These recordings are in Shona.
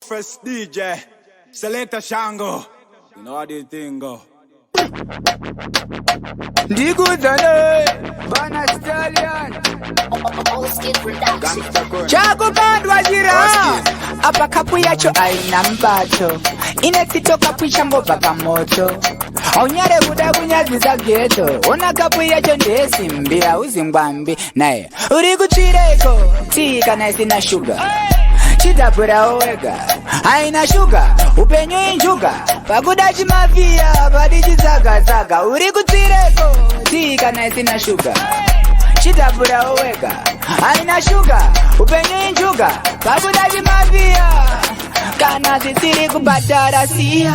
Fresh DJ, Selector Shangle. You know how this thing go. Bana Stallion. Chago bandwa jira. Apa kapu yacho aina mbacho. Inetitoka pishambo baka moto. Onyare buda kunyaziza ghetto. Ona kapu yacho ndesi mbira uzimbambi. Nae urigu chireko. Tika na sina sugar. Chitapura owega aina sugar. Upenyo injuga. Pakudachi mafia. Badiji zaga zaga. Urigu chireko. Tika na sina sugar. Chitapura owega aina sugar. Upenyo injuga. Pakudachi mafia. Kana sisiri kubatara siya.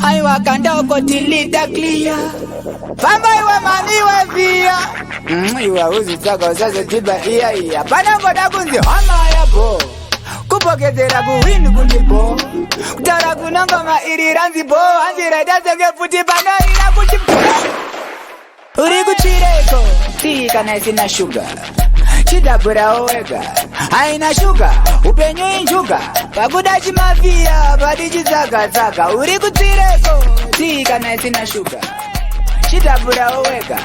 Aiwa kanda ukotilita clear. Bamba iwa mami iwa via. Iwa uzi zaka uzaze tiba iya. Pana ngoda kunzi hama ya bo. Kupoketera kuwinu kunjibo. Kutara kunangoma iri ranzi bo. Anjira dasege futi pana ina kuchibo. Uri kuchireko. Tika na sina sugar. Chitapura owega aina sugar. Upenyo injuga. Pakudachi mafia. Badiji zaga zaga. Uri kuchireko. Tika na sina sugar. Chitapura owega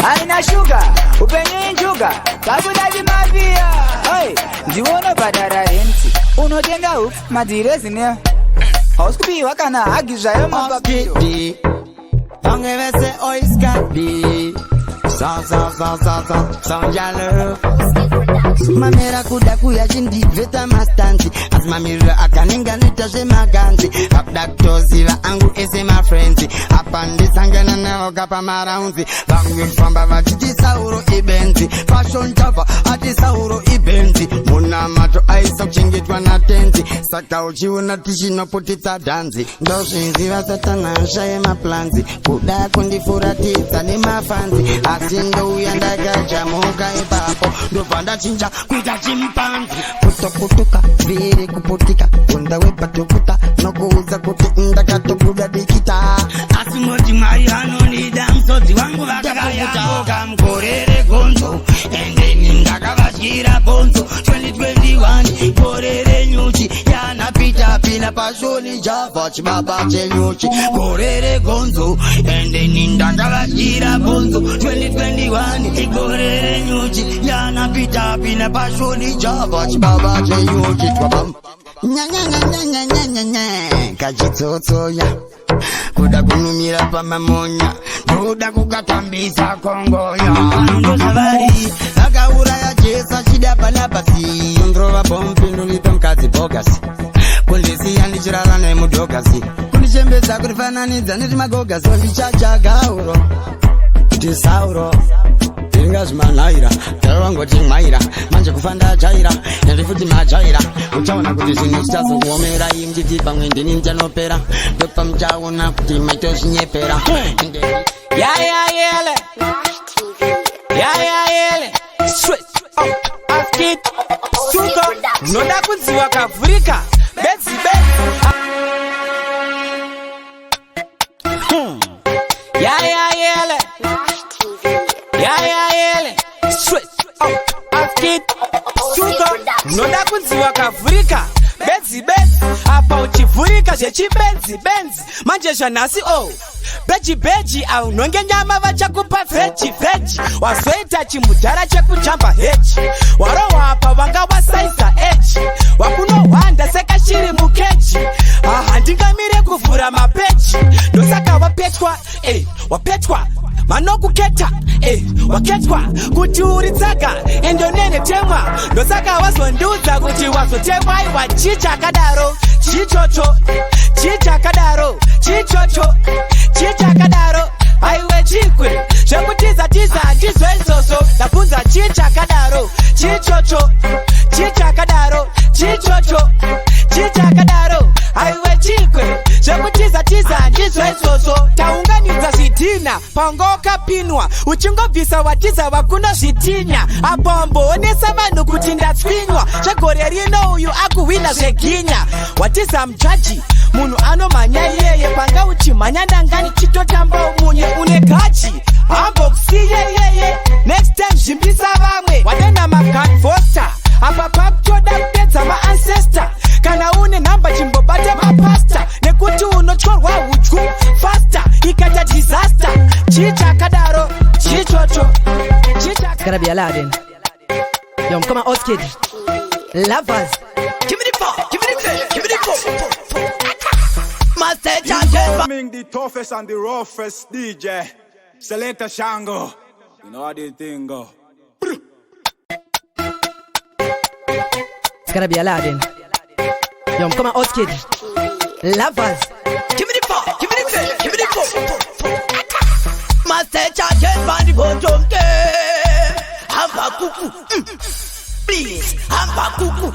aina sugar. Upenyo injuga. Pakudachi mafia. Hey, ndiwona badara renti. Unotenga ufu madirezi ne. Hauskupi wakana hagizhayo mapapiro. Ongevese oiskadi. Souljah. Mamera kuda kuya chindi veta mastanti. As mamira akaninga nita shema ganzi. Abdaktoziva angu ese my friends. Apandi sangana na okapa maraunzi. Bangu mfamba vachiti sauro ibenzi. Fashion java ati sauro ibenzi. Muna mato aisa kuchingitwa na tenzi. Saka uchiuna tishino putita danzi. Doshinzi wa satana shaye maplanzi. Kuda kundifuratiza ni mafanzi. Asindo uyandaka jamuka ipapo. Ndopanda chinja kuita chimpanzi. Kutokutuka viri kuputika. Unda wepa tukuta. Nokuuza kuti ndaka tukuda dikita. Asimoti mari hanoni damsoti wangu vakaya. Kutoka mkorere gonzo. Endeni ndaka vashira bonzo. 2021 korere nyuchi. Yana pita pina pashoni java chibaba chenyuchi. Korere gonzo. Endeni ndaka vashira bonzo. 2021 korere nyuchi. Yana pita pina pashoni java chibaba chenyuchi. Kachitsotsoya kuda kunumira pamamonya. Kuda kukatambisa kongoya. Ndo savari akauraya jesa chida palapasi. Ndrova bompi ndulito mkazi bogasi. Kundisi yandichirara nemudogasi. Kundishembeza kurifananidza neti magogasi. Ndichacha gauro tisauro ingazimanaira taravangoti mwaira manje kufanda jaira yandifuti majaira. Uchaona kuti zvinhu zvichazokuomera. Imjiti pamwe ndini nchanopera. Ndopa muchaona kuti maitozvinyepera. Yele straight up askit suka. Noda kunziwa kavhurika bedzi yele straight up askit suka. Noda kunziwa kavhurika bedzi apa uchivhurika zvechibenzi manje zvanhasi beji au nonge nyama vachakupa veji wazoita chimudhara chekujamba heji. Warohwa apa vanga wasaiza eji. Wakunohwanda seka shiri mukeji. Handingamire kuvhura mapeji. Ndosaka wapetwa manokuketa waketwa kuti uri tsaka endonene temwa. Ndosaka wazondiudza kuti wazotemwa. Iwa chichakadaro chichakadaro aiwe chikwe zvekutiza ndizvo izvozvo. Ndabvunza chichakadaro aiwe chikwe zvekutiza ndizvo izvozvo. Taunganidza zvidhina pangokapinwa. Uchingobvisa watiza wakuna zvidhinya. Apo mboonesa vanhu kuti ndatsvinywa. Zvegore rino uyu akuhwina zveginya. Watiza mujaji munhu anomhanya iyeye. Panga uchimhanya ndangani chitotamba umunye une gaji. Hambokusiye iyeye. Next time zvimbisa vamwe. Watenda magan foster. Apa pakutoda kupedza maancestor. Kana une nhamba chimbobata It's gonna be Aladdin. Yo, come on, Oz Kid. Lovers. Give me the ball, give me the ball, give me the ball. Master Champion. Coming the toughest and the roughest DJ. Selector Shangle. You know how the thing go. It's gonna be Aladdin. Yo, come on, Oz Kid. Lovers. Give me the ball, give me the ball, give me the ball. Master Champion, Bandy Bottom Game. Hamba Kuku. Please, Hamba Kuku.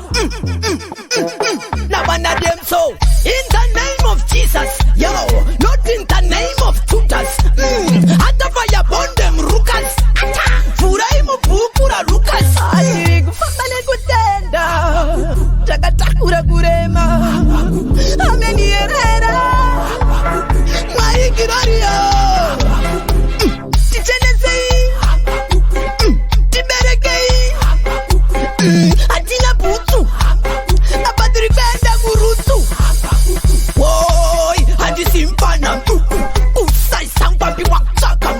Now one of them so. In the name of Jesus, yo, not in the name of Judas. Atafaya burn them rukas. Furai mo pupura rukas. Ay, gufamane kutenda. Jagatakura kurema. Ameni herera. Mai kiraria. Tichenezei. Tiberekei. Atina butu. Apatripenda gurutu. Boy, and this impana. Usai sangbabi wakchaka.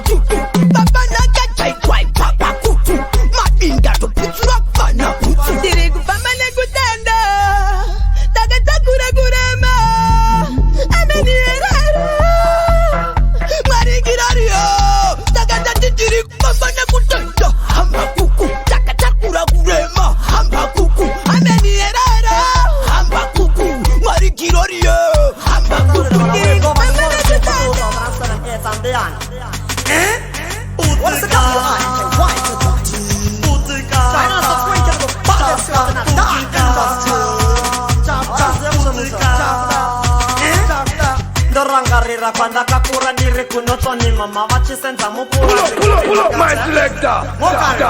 Papa naga jai kwai papa kutu. Mapinga to putu rapana putu. Dirigu pamane kutenda. Daga takura kurema. Ameni herera. Mari kirario. Daga dirigu pamane kutenda. Hamba kuku. Daga takura kurema. Hamba kuku. Ameni herera. Hamba kuku. Mari kirario. Hamba kuku. Dirigu pamane kutenda. What's the W I? Why is it that? China's the freak of the baddest in the dark industry. Dorangarira kwanda kakura nire kunotoni mama vachisenza mupura. Pull up my selector. Mokari.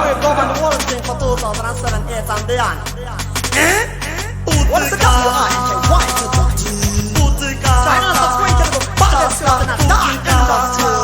We govern the world thing for 2008 and beyond. What's the W I? Why is it that? China's the freak of the baddest in the dark industry.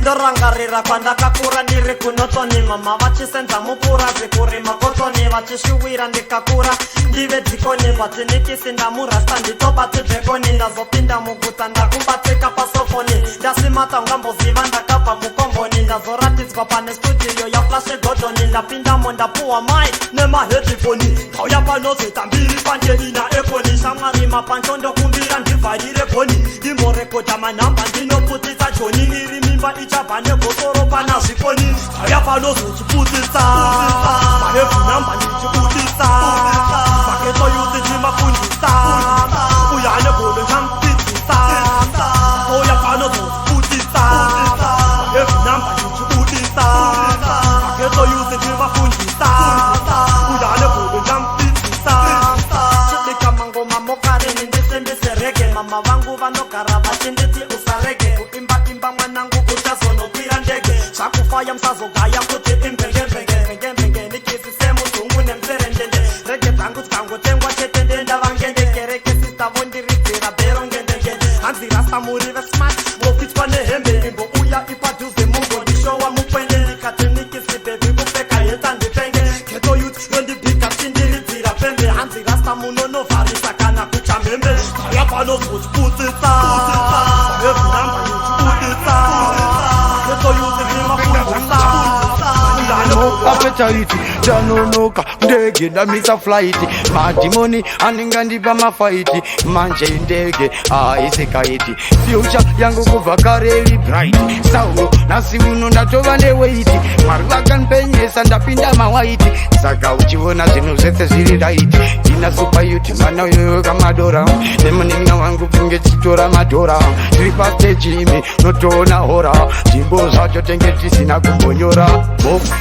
Dorangarira kwanda kakura nire kunotoni mama vachisenza mupura zikuri makotoni vachishuwira ndikakura ndive dzikoni vatinikisina murasta nditobati dzekoni ndazopinda muguta ndakumbatsika pasofoni ndasimata ungamboziva ndakabva mukomboni ndazoratidzwa pane studio yaflashe godoni ndapindamo ndapuwa mai nemahedifoni ndauya panozoita mbiri panjeni naekoni shamwari mapancho ndokumbira ndivharire goni ndimorekodha manhamba ndinoputisa joni iri mimba ichabva negosoro pana zviponi ndauya panozochiputisa mahebhunamba ndichiputisa paketoyuti ndimafundisa uya nebhodo ndamupitsisa ndauya panozochiputisa mahebhunamba ndichiputisa paketoyuti ndimafundisa uya nebhodo ndamupitsisa chibika mangoma mokareni ndisembeserege mama vangu vanogara vachinditi usarege kuimba mwanangu uchazonokwira ndege zvakufaya musazogaya kuti imbengembenge nikisise muzungu nemserendende rege dzangu dzangotengwa chete ndendavangende kereke sistavo ndiridzira bhero ngendengende hanzi rasta muri vesmart vopitwa nehembe imbouya ipadhuze mungodishowa mukwende ndikati nikisi bebi kupfeka heta ndipenge geto youth yondibhiga chindiridzira pembe hanzi rasta munonovharisa kana kuchamhembe aya panozochiputisa evunamba nichiputisa geto youth ndimafundisa appetite chanonoka ndege ndamisa flight madimoni anenga ndipa mafaiti manje ndege aisekaiti future yangu kubva kareli bright sauro nasi uno ndatova neweiti mwari vakanpenyesa ndapinda mawaiti saka uchiona zvinhu zvese zviri right ina supayuti mwana uyoyo kamadora nemunina wangu kunge chitora madhora tiri pasteji imi notoona hora zvimbo zvacho tenge tisina kumbonyora bofu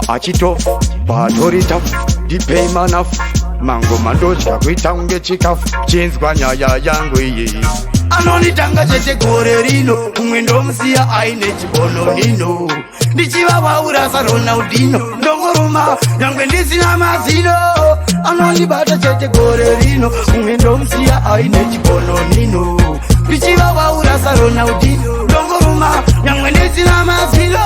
achitofu patorita ndipei manafu mangoma ndodya kuita kunge chikafu chinzwa nyaya yangu iyi anonitanga chete gore rino umwe ndomusiya aine chibononino ndichivawaurasa ronaldino ndongoruma nyangwe ndisina mazino anondibata chete gore rino umwe ndomusiya aine chibononino ndichivawaurasa ronaldino ndongoruma nyangwe ndisina mazino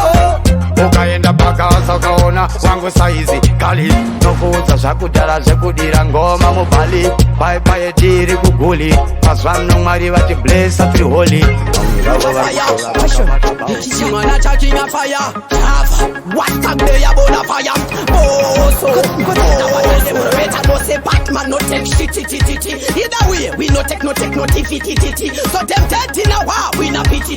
ukaenda pakasa ukaona wangu saizi kali nokuudza zvakudhara zvekudira ngoma mubhali pai tiri kuguli mazvano mwari vati bless tiri holy Chimana taking a fire, what time they are on a fire? Oh, so good. Better no say Batman no take shit. Either way, we no take no tifiti. So them dead in a war, we na piti.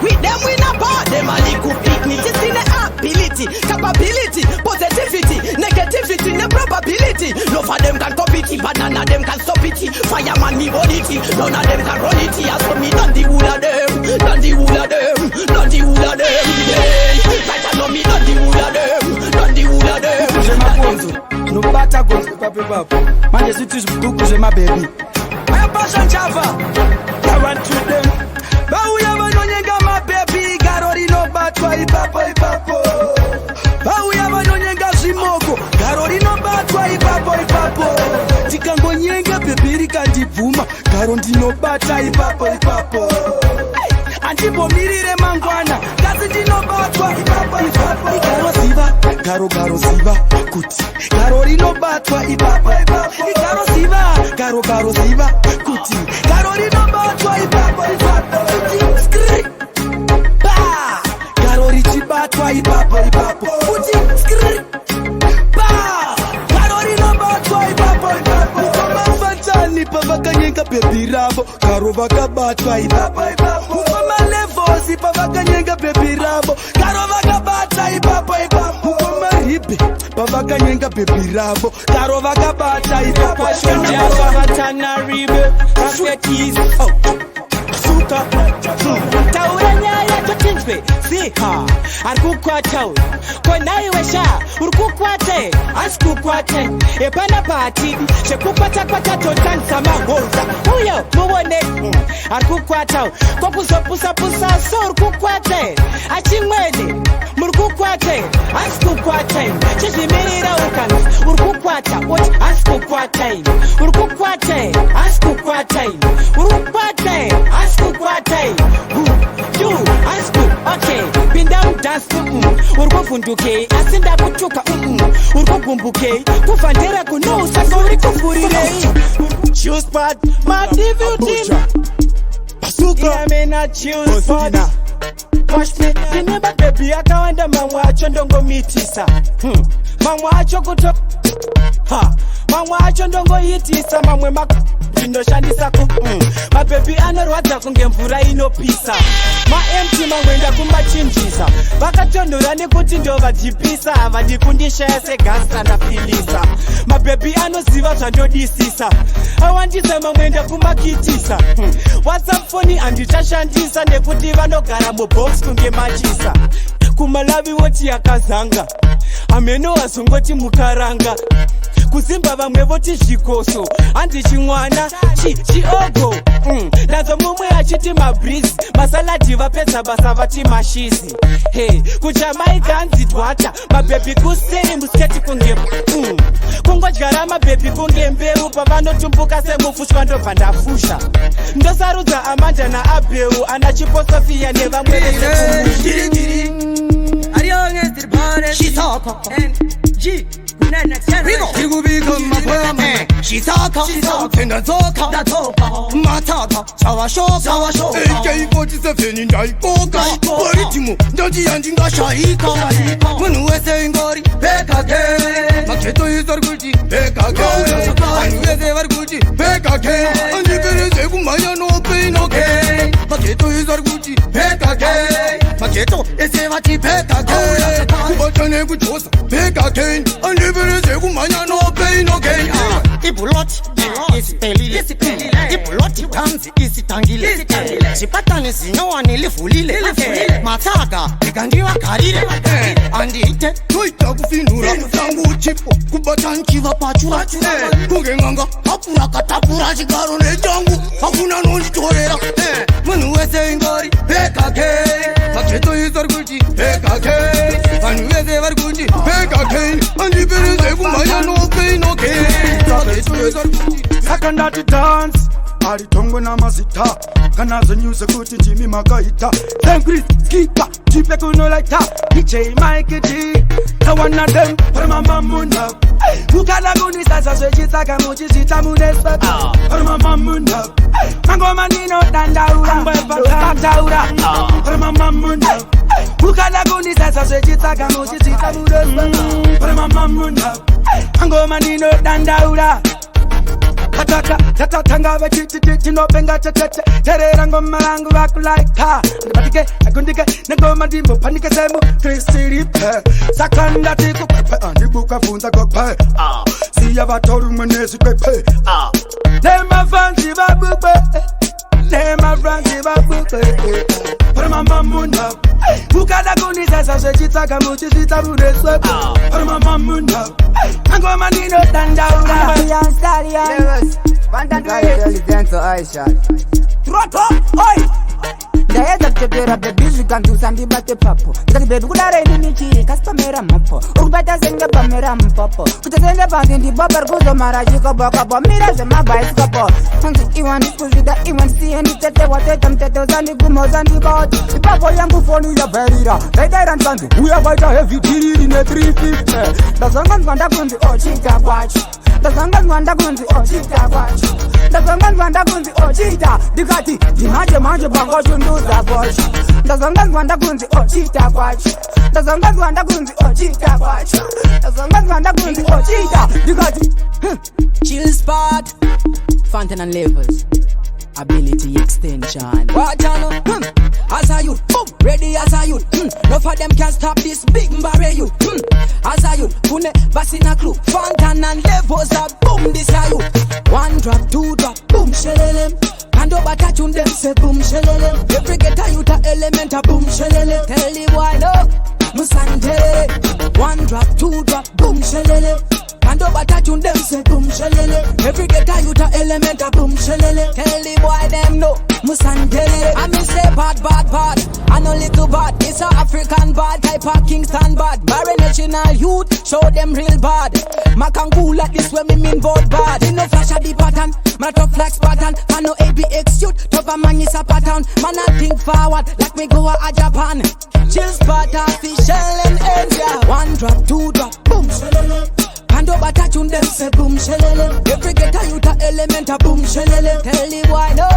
With them we na bar, them a little picnic. It's in the ability, capability, positivity, negativity, the probability. No for them can copy it, but none of them can stop it. Fireman me hold it, none of them can run it. As for me, done the wool of them. Done the wool of them. Right know me, done the wool of them. No bata goes papi papo. Man, the city's book my baby. My passion chava. I run to them. But we have a no my baby. Garori no batwa papo. But we have a no shimoko. Garori no batwa papo. Tikango nyenga baby kandivuma. Garondi no batwa papo. Antipo mirire mangwana kazi ndinobatwa ipapa igaro ziva kuti garo rinobatwa ipapa igaro ziva kuti garo rinobatwa ipapa skri ba garo richibatwa ipapa kuti skri ba garo rinobatwa ipapa mafantani pavakanyenga bebi ravo garo vakabatwa ipapa Levosi pavakanyanga baby rabo Karo vakabata ipapa Ukoma pavakanyanga baby rabo Karo vakabata ipapa Shonja vatana ribe Kafetis Suka Taura nyaya totinjbe Sika Arkukwa tau Kona iwesha Urkukwate Askukwate Epana pati Shekukwata kwata totan sama Hoza Huyo muwone Arkukwata Kokuzopusa So urkukwate Achimwede Murkukwate Askukwate Chishlimirira ukans Urkukwata What Askukwate Urkukwate Askukwate Urkukwate Askukwate You Asku Okay Pindam dance Urkufunduke Asinda kuchuka Urkugumbuke Kufandera kuno Sasa urikufurire Choose part My debut team Bazooka choose spot. Wash me, remember baby, akawanda mamwacho ndongo mitisa. Mamwacho kuto mamwacho ndongo yitisa mamwe shandisa ku my baby anorwadza kunge mvura inopisa ma empty mangwenda kumachinjisa vakatondora nekuti ndovajipisa havandikundishaya segasa ndafilisa my baby anoziva zvandodisisa awandisa mangwenda kumakitisa whatsapp phone andichashandisa nekuti vanogara mubox kunge machisa kumalavi woti yakazanga ameno wazongoti mukaranga kuzimba vamwe voti zvikoso handi chimwana chiogo nazo mumwe achiti mabreeze masaladi vapedza basa vati mashizi hey kuchamaika hanzi dwata mabhebi kuseri musketi kunge kungodyara mabhebi kunge mbeu pavanotumbuka semufushwa ndobva ndafusha ndosarudza amanda naabheu ana chiposofia nevamwe vese Ikubika mapoema Shitaka Tenda zoka Mataka Chawashoka AK-47 ndaikoka Waritimu Ndaji yanjinga shaika Munu wese ngori Bekake Maketo yuzar gulti Bekake Anu wese var gulti Bekake Anjikereze kumaya no pain okay Maketo yuzar gulti Bekake Maketo ese vati Bekake Kubatane kuchosa Bekake Anjikereze kumaya no pain okay Ibuloti isipelile Ibuloti tanzi isitangile Chipatane zinyowa nilifulile Mataka ikandiwa karire Andite Tuita kufinura Sangu chipo Kubatan kiva pachura Kugenganga Hapura katapura Chigaro nechangu Hakuna noni torera Manu wese ingori Bekake Maketo yuzar gulti Bekake Anu wese var gulti Bekake Anjikereze kumaya no pain okay Sakanda to dance Aritongo na mazita Kana zenyuse kuti njimi magaita Tengris, skipa, jipe kuno like that DJ Mike D The one of them, prema mamuna Uka sasa swechitsaka muchizita munesaka Rumamamunda Mangoma nino dandaura Kataura Rumamamunda Ukada kundi sasa swechitsaka muchizita munesaka Rumamamunda Mangoma nino dandaura Kataka, tatatanga vachiti no penga tete Terera ngoma langu wakulaika Batike, agundike, ngoma dimbo Panike semu, Kristi ripe Sakanda tiku pepe Andibuka funza kope Siya vatoru mwenezi pepe Nema fansi babupe Nema fansi babupe Parama munda Ukada kundi sasa swechitsaka muchizita muneswe Parama munda Ngoma nino dandaura Yes, dance Aisha. Troto, oi. Ndaenda kutepera bebizi kandusa ndibate papo. Ndakibedi kudare ninichi kastomera mopo. Ukubata senga pamera mpopo. Kutasende pandi ndibober kuzo marajiko boko. Mira zema bicycle. Hangi iwan kuzida iwan sieni tete wateta mtete uzani gumo zani boti. Ipapo yangu phone ya berira. Daida nsanzi uya baita heavy tiriri ne 350. Ndazanga ngwanda kundi ochita kwachi. Ndazanga ngwanda kundi ochita kwachi. Ndazanga ngwanda kundi ochita. Dikati manje bango chunduza bosh. Ndazanga ngwanda kundi ochita kwachi. Ndazanga ngwanda kundi ochita kwachi. Ndazanga ngwanda kundi ochita. Dikati Chill spot Fountain and levels Ability extension What you know? As a youth, boom, ready as a youth. No for them can stop this big barrier youth. As a youth, pune basina clue. Fountain and levels are boom this a youth. One drop, two drop, boom shelelem. And over touch on them say boom shelelem. Every get a youth a element a boom shelelem. Tell the boy no, musante. One drop, two drop, boom shelelem. And over touch on them say boom shelele. Every get a youth a element a boom shelele. Tell the boy them no, musandele. I me say bad. I know little bad. It's a African bad type of Kingston bad. Barry national youth, show them real bad. Makangula like this when me mean vote bad. You know flash a the pattern, man a tough like Spartan. I know ABX youth, tough a man is a pattern. Man I think forward like me go a Japan. Chill spot official and Asia. One drop, two drop, boom shelele. And over touch on them say boom shelele. Every get a youth a element a boom shelele. Tell the boy no,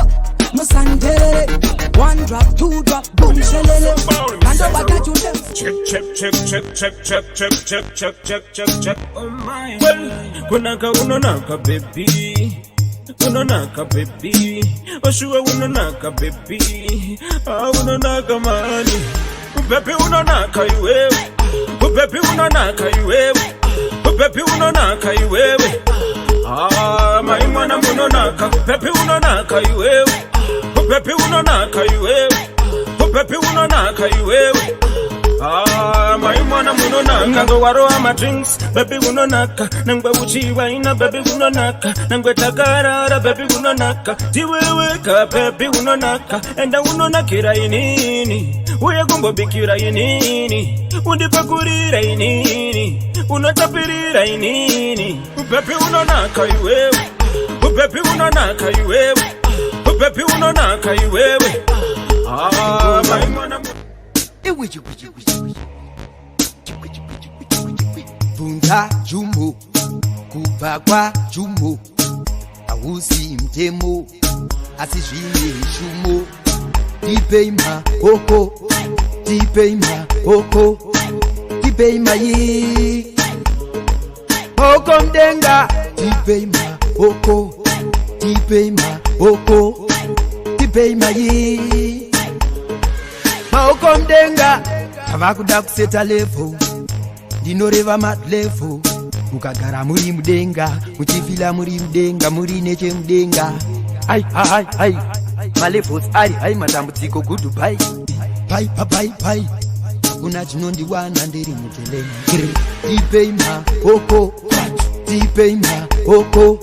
musandele. One drop, two drop, boom shelele. And over touch on them. Check. Oh my. Well, unonaka baby. Unonaka baby. Oshua unonaka baby. Ah unonaka mani. Baby unonaka iwewe. Baby unonaka iwewe. Pepe unonaka iwewe. Ah, my mwana munonaka. Pepe unonaka iwewe. Pepe unonaka iwewe. Pepe unonaka iwewe. Ah, my mwana munonaka. Nango waro ama drinks. Pepe unonaka. Nangwe uchiwa ina pepe unonaka. Nangwe takarara pepe unonaka. Tiweweka pepe unonaka. Enda unonakira inini. Uya gumbo bikira inini. Undipakurira inini. Unatapirira inini. Pepe unonaka iwewe. Pepe unonaka iwewe. Pepe unonaka iwewe. Ah, my mwana. Vunza jumo, kubagwa jumo. Awusi mtemo, asijini shumo. Dipeima oko, dipeima oko, dipeima yi. Oko mdenga, dipeima oko, dipeima oko, dipeima yi. Oko mdenga, avakuda kuseta level, dinoreva mat level. Mukagara muri mudenga, muchifila muri mudenga, muri neche mudenga. Ai. Malevels ai matambudziko goodbye. Bye. Kuna chinondi wana ndiri muteleni. Dipeima oko, dipeima oko,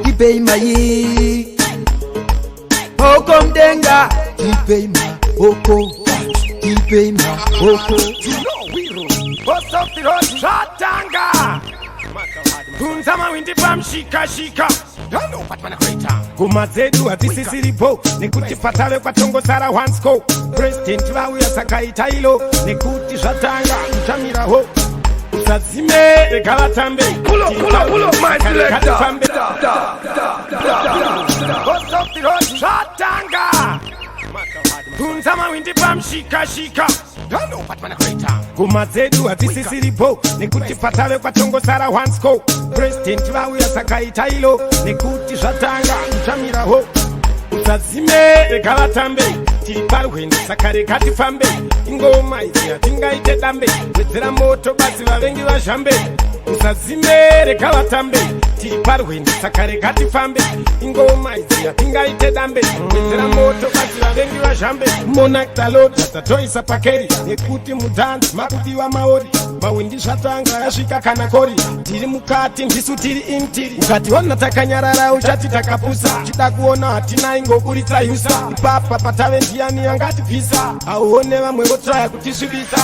dipeima yi. Oko mdenga, dipeima oko, dipeima oko. You know we rule. Bust up the road, Shatanga. Kunzama windi pam shika. Don't know what man a creator. Kumazedu atisi siripo. Nikuti patale kwa tongo sara one scope. President wa uya sakaita ilo. Nikuti Shatanga, uchamira ho. Usazime reka batambe Pull up my selector. Bust up the road Shatanga Kunzama windi pam shika Don't know what man kwaita Kumazedu hazisi silipo Nikuti patale kwa chongo sara one scope President wawu ya sakaita ilo Nikuti Shatanga Uchamira ho Usazime reka batambe Tiliparuhende sakare kati fambe Ingoma iti atinga ite dambe Wezera moto basi wavengi wa jambe Usazime reka batambe Tiliparuhende sakare kati fambe Ingoma iti atinga ite dambe Wezera moto basi wavengi wa jambe Monak taloti tatoi sapakeri Nekuti mudansi makuti wa maori Mawindi Shatanga yashika kanakori Tiri mukati ndisu tiri intiri Ukati wana takanyarara uchati takapusa Chita kuona hatina ingo kulita yusa Ipapa patawe ndiani angati pisa Auone wamwe gotraya kutishibisa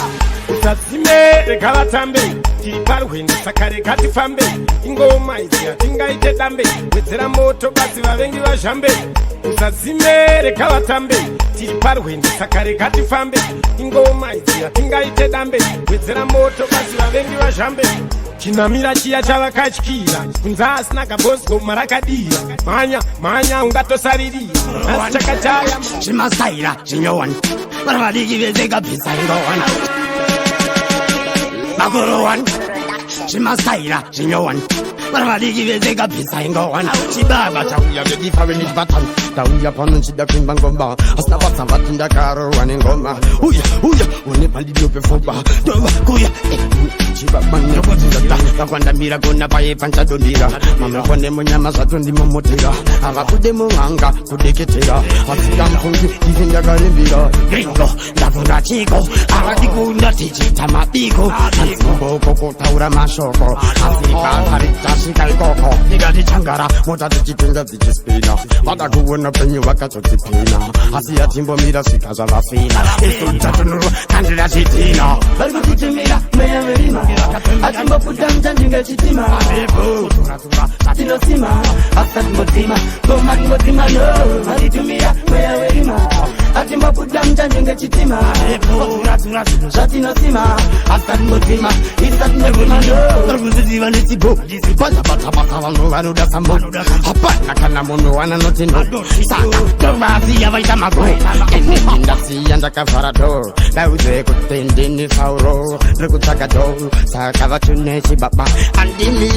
Usazime reka batambe Tiliparuhende sakare kati fambe Ingoma iti atinga ite dambe Wezera moto basi wavengi wa jambe Usazime reka batambe Tiliparuhende sakare kati fambe Ingoma iti atinga ite dambe Wezera moto basi wavengi wa jambe Chinamira chia chava kachikira Kunzasi nakabosko marakadira Manya ungatosariri Asichakachaya Chimasaira, chinyowan Marmadiki vezeka pizza ingowan Makorowan Chimasaira, chinyowan Marmadiki vezeka pizza ingowan Chibaba chauya vejifa wenit batan Tauya panu chida kwimba ngomba Asna bata vatinda karo wane ngoma Uya, wane pandidio pefoba Doba, kuya, Chibaba nyokotinda Kakwanda mira kuna paye pancha dondira Mama kone munyama satundi momotira Aga kude munganga, kude ketira Asika mpungi, izinda garimbira Gringo, ndakunda chiko Aga tikunda tichita mapiko Ansimbo koko taura mashoko Asika harita shika ikoko Nigati changara, mota tichipinga tichispina Bada kuwena penye wakato tipina Asia timbo mira sikaza vafina Isunta tunuru, kandira chitina Barbu tichimira, meya verima Atimbo putamcha njinga chitima Abibu, tura, satino sima Asatimbo tima, gomatimbo tima yo Aditumira, meya verima Atimbo putamcha njinga chitima Abibu, tura, satino sima Asatimbo tima, isatimbo tima yo Barbu ziziva netibo Bata bata bata wano wano da sambo Hapana kana mono wana notino Saka, dobazi ya vaita magwe Ndasi yanda kafarado Lauze kutendini sauro Rekutagado Saka vatune chibaba Andimi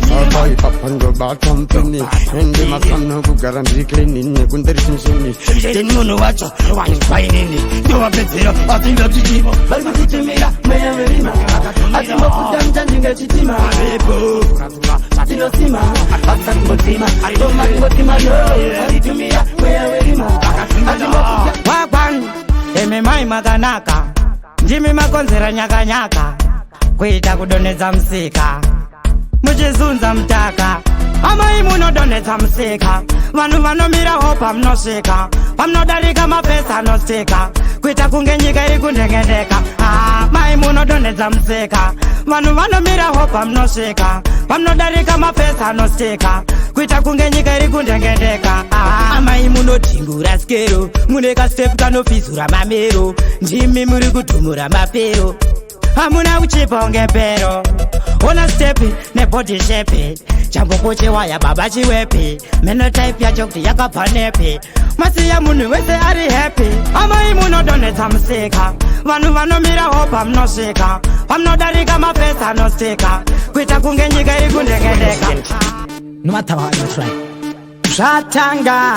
Saka ipapando ba company Endi masano kugarambi klinini Kunderi sinshini Teni mono wacho Wani kwainini Doa betero Atinda chichibo Balbu chichimira Meya verima Atimbo kutamcha njinga chitima Abibu Satino sima Asatimbo tima Domatimbo tima yo Aditumia Meya verima Wakwan Eme mai makanaka Njimi makonzera nyaka Kuita kudoneza msika Muchizunza mtaka Amai munodoneza msika Vanu vanomira hopa mnosika Vamnodarika mapesa nostika Kuita kungenyika iri kundengendeka Mai munodoneza msika Vanu vanomira hopa mnosika Vamnodarika mapesa nostika Kuita kungenyika iri kundengendeka Amai munotingura skero Muneka step kanofisura mamero Njimi muri kutumura mapero Hamuna uchiponge pero Ona stepi ne body shape Jambo koche waya baba chiwepi Meno type ya jokti yaka panepi Masi ya munu wese ari happy Ama imuno doneta msika Vanu mira hopa mnosika Vamnodarika mapesa nostika Kuita kungenyika iri kundengedeka No matter what you try Shatanga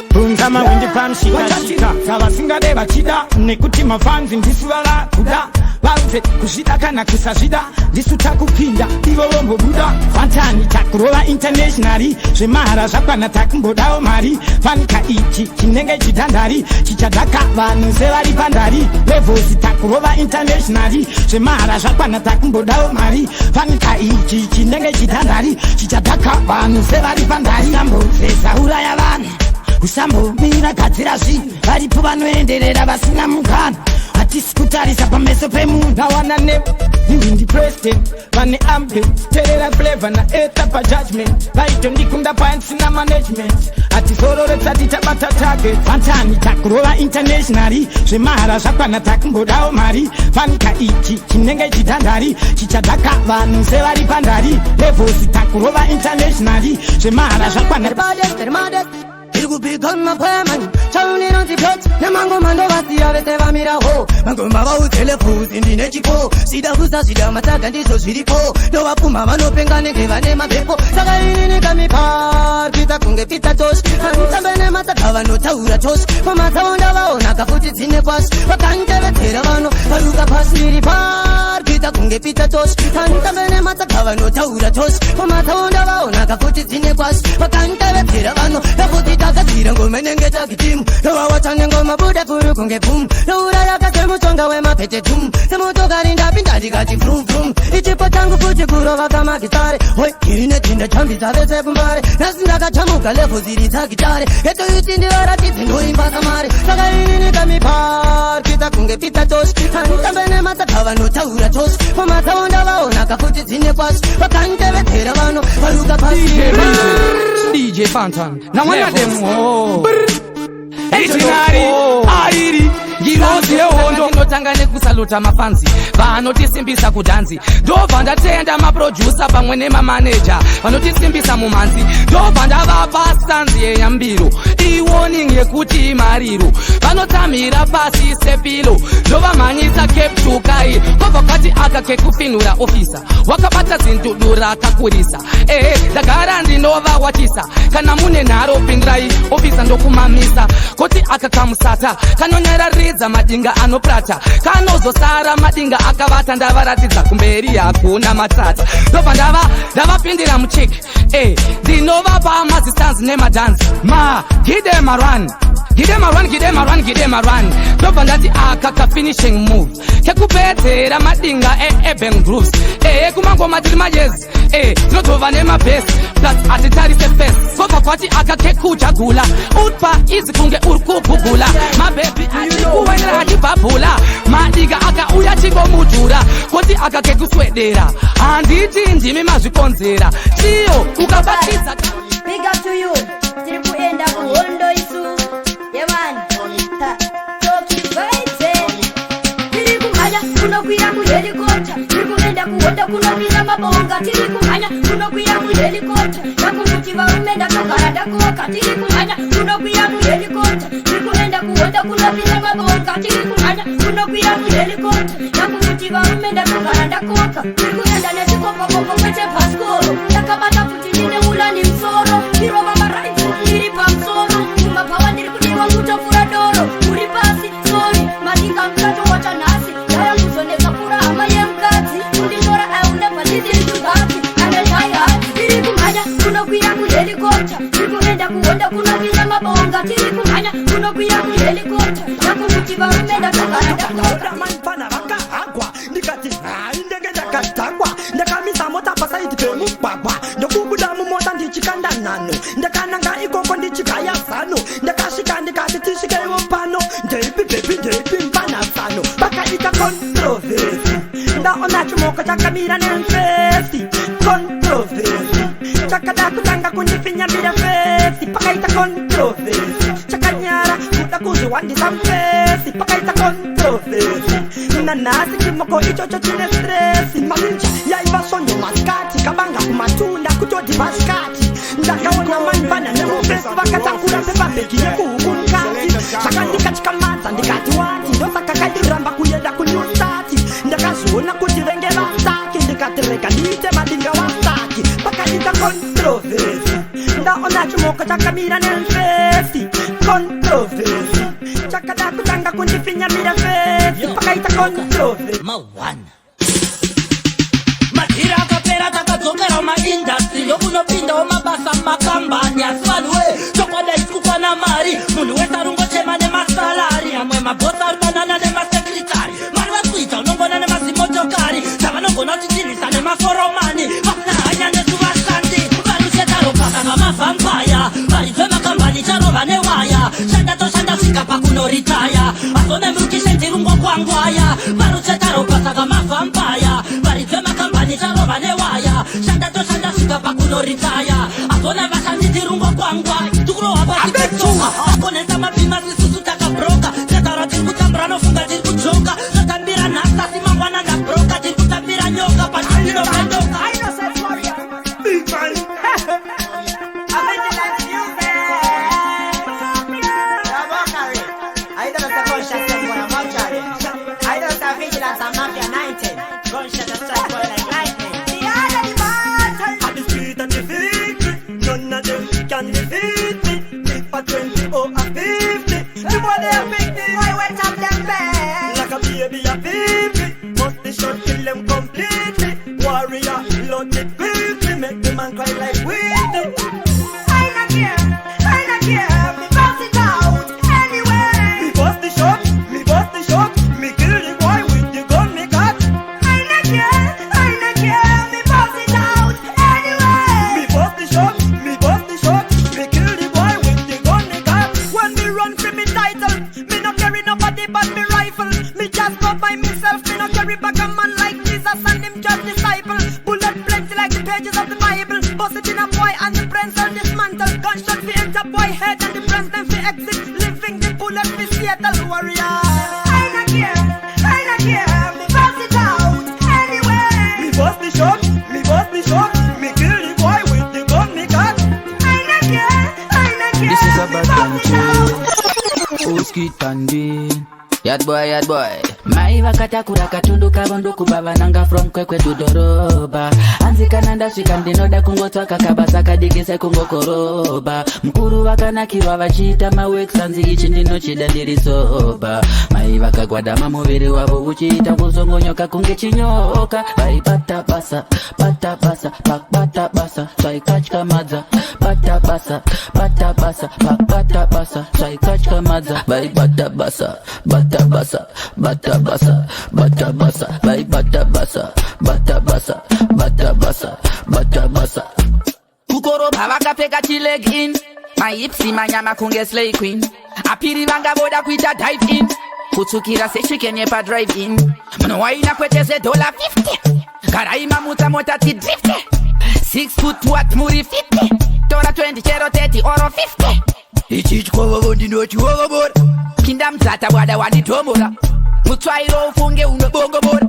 Punzama windi pam shika Sawa singa deba chida Nekuti mafanzi ndisuwala kuda Wauze kushida kana kusashida Ndisuta kupinda Ivo wombo buda Fantani takurola internationally Zvemahara zvakwana takumbodao mari Fanika ichi chinenge chitandari Chichadaka vanu sevari pandari Levosi takurola internationally Zvemahara zvakwana takumbodao mari Fanika ichi chinenge chitandari Chichadaka vanu sevari pandari Sambo sesaura ya vanu Usambo mira gadzira zvinhu varipo vanoenderera vasina mukana hatisi kutarisa pameso pemunhu awana nevo Ndi president vane ambit terera flavor na etha pa judgment vaito ndikunda pants na management atizorore tsati tabata target fantani takurova internationally zvemahara zvakwana takumbodawo mari fanika ichi chinenge chitandari chichadaka vanhu sevari pandari levels takurova internationally zvemahara zvakwana Irikupigana payman chauni non tiplot nemango mando vasia vese vamira ho mangomba vautele fuzi ndine chipo sida kusa sida mataka ndizo zviripo ndovapfuma vanopenga nenge vane mapepo saka inini kamipa pita kunge pita tosh tambe nemataka vanotaura tosh pamatsaunda vaona kafuti dzine kwashi vakantevetera vano varuka pasiri par pita kunge pita tosh tambe nemataka vanotaura tosh pamatsaunda vaona kafuti dzine kwashi vakantevetera vano kafuti takatira ngoma nenge takitimu nowawatane ngoma buda furu kunge pum nourayaka semutonga wemapete tum semotokari ndapinda ndikati vrum vrum ichipo changu futi kurova kamakitare hoi irine tinda chambisa vese kumbare nasi ndakachamuka levo ziri dzagitare etoiti ndivaratidzi ndoimba samare saka inini kamipar pita kunge pita toshi tambe nemataka vanotaura toshi pamatsaunda vaona kafuti dzine kwashi vakantevetera vano varuka pasi DJ Fantan. Now one of them. Airi Giroze hondo ndotanga nekusaluta mafanzi vanotisimbisa kudhanzi ndobva ndatenda maproducer pamwe nemamanager vanotisimbisa mumanzi ndobva ndavapa stanzi yeyambiro iwarning yekuti mariro vanotamira pasi sepilo ndovamhanyisa cape tukai kwabva kwati aka kekupinura ofisa wakabata zindudura akakurisa ndagara ndinovawatisa kana mune nharo pingirai ofisa ndokumamisa kuti akakamusata kanonyaradza madinga anoprata kanozosara madinga akavata ndavaratidza kumberi hakuna matata ndobva ndavapindira mucheki ndinovapa mazistanzi nemadhanzi give them a run ndobva ndati aka finishing move kekupedzera madinga eurban grooves kumangoma tiri majezi tinotova nemabhesi plus atitarise fesi kobva kwati aka kekujagula utpa izi kunge uri kubhubhula mabhebi achikuwainira achibhabhula madinga akauya chingomudhura kuti aka kekuswedera handiti ndimi mazvikonzera chiyo ukabatidza Big up to you. Tiri kuenda kuhondo isu. Yemani. Toki vaite. Tiri kumanya kunokwira kuhelikopta. Tiri kuenda kuhondo kunopinda mabonga. Tiri kumanya kunokwira kuhelikopta. Nakumuti varume ndakagara ndakoka. Tiri kumanya kunokwira kuhelikopta. Tiri kuenda kuhondo kunopinda mabonga. Tiri kumanya kunokwira kuhelikopta. Nakumuti varume ndakagara ndakoka. Tiri kuenda nezvikopokopo kwete paskoro. Ndakabata futi nine ulani msoro. Kiro mama right, kiri pa msoro. Kumapawa ndiri kudiwa kutofura doro. Uri pasi, sorry, madinga mkato wacha nasi. Yaya muzoneza pura ama ye mkazi. Kundishora aunde palidiri tugati. Anelhaya, kiri kumanya, kunokwira kuhelikopta. Kiri kuenda kuonda kunopinda mabonga. Kiri kumanya, kunokwira kuhelikopta. Nakumuti varume ndakagara ndakora. Manfana vaka agwa. Ndikati, indege ndakatagwa. Ndakamisa mota pasaiti pemu babwa. Ndokubuda mumota ndichikanda nano. Ndakananga ikoko ndichikaya sano. Ndakashika ndikati tishike pano. Ndeipi baby ndeipi mpana sano. Bakaita controversy. Ndaona chimoko chakamira nemfesi. Controversy. Chakada kutanga kundifinya mira fesi. Bakaita controversy. Chakanyara kuda kuziwandisa mfesi. Bakaita controversy. Nanasi chimoko ichocho chine stresi. Malinja yaiva sonyo maskati. Kabanga kumatunda kutodi maskati. Ndakaona manfana nemufesi vakatakura pepabeki yekuhukunkati. Saka ndikachikamadza ndikati wati ndosaka kaidiramba kuyenda kunyusati. Ndakazoona kuti venge vasaki ndikatireka ndiite madinga wasaki. Pakaita controversy. Ndaona chimoko chakamira nemfesi. Controversy. Chakada kutanga kundifinya mira fesi. Pakaita controversy. Matira kapera takadzokera maindustry ndokunopinda mabasa makambani asivanwe chokwada isikukwana mari munhu wese arungochema nemasalari amwe mabhosi aribanana nemasekritari mari vakuita unongona nemazimotokari savanogona kuchitirisa nemaforomani vasina hanya nezuvashandi varuchetaro pasanga mavhampaya varidze makambani charova newaya shanda toshanda svika pakunoritaya azone murukishendirungo kwangwaya varuchetaro pasanga mavhampaya Shanda to shanda sika pakuno retire. Akona vakandi tirungo kwangwa. Tukuro hapa tipetonga. Akone sama bima lisusu taka broka. Tetara tikutambra funga tikuchoka. Tatambira nasta sima wana na broka. Tikutambira nyoka patino kandoka. I know Saintflow. Big man. Can defeat me, if a 20 or a 50. The boy they a pick me, I went up them bed. Like a baby a 50, must be shot, kill them completely. Warrior, loaded quickly, make the man cry like Whitney. I not care, me pass it out, anyway. Me bust the shot, me kill the boy with the gun me got. I not care, me pass it out, anyway. Me bust the shot, me kill the boy with the gun me got. When me run for me title, me no carry nobody but me rifle. Me just go by myself, me no carry back a man like Jesus and him just disciple. Bullet plenty like the pages of the Bible. Bust it in a boy and the brains are dismantled. Gunshot fi enter boy head and the brains them fi exit. Living the bullet fi Seattle warrior. I not care, me pass it out anyway. Me bust the shot, me kill the boy with the gun me got. I not care, This is a me bad pass it out. Oski Tandi. Yad boy. Maiva katakura katundu kabondo kubava nanga from kwekwe to doroba. Anzika nanda shikandinoda kungotwa kakabasa kadigise kungokoroba. Mkuru wakana kirwa vachita mawek sanzi ichi ndino chida ndirisoba. Maiva kagwadama muviri wavo uchita kuzongonyoka kunge chinyoka. Vai bata basa, pak bata basa, sai kachka madza. Bata basa, pak bata basa, sai kachka madza. Vai bata basa, vai bata basa, Kukoro bhavaka peka chileg in. My hipsi manyama kunge slay queen. Apiri vanga boda kuita dive in. Kutsukira se chicken yepa drive in. Mano waina kweteze $50. Karaima muta mota ti drift. 6 foot what muri 50. Tora 20 chero 30 oro 50. Ichi kwa vondi no chiwogo bora. Kinda mzata wada waditomora. Mutwairo ufunge unobongo bora.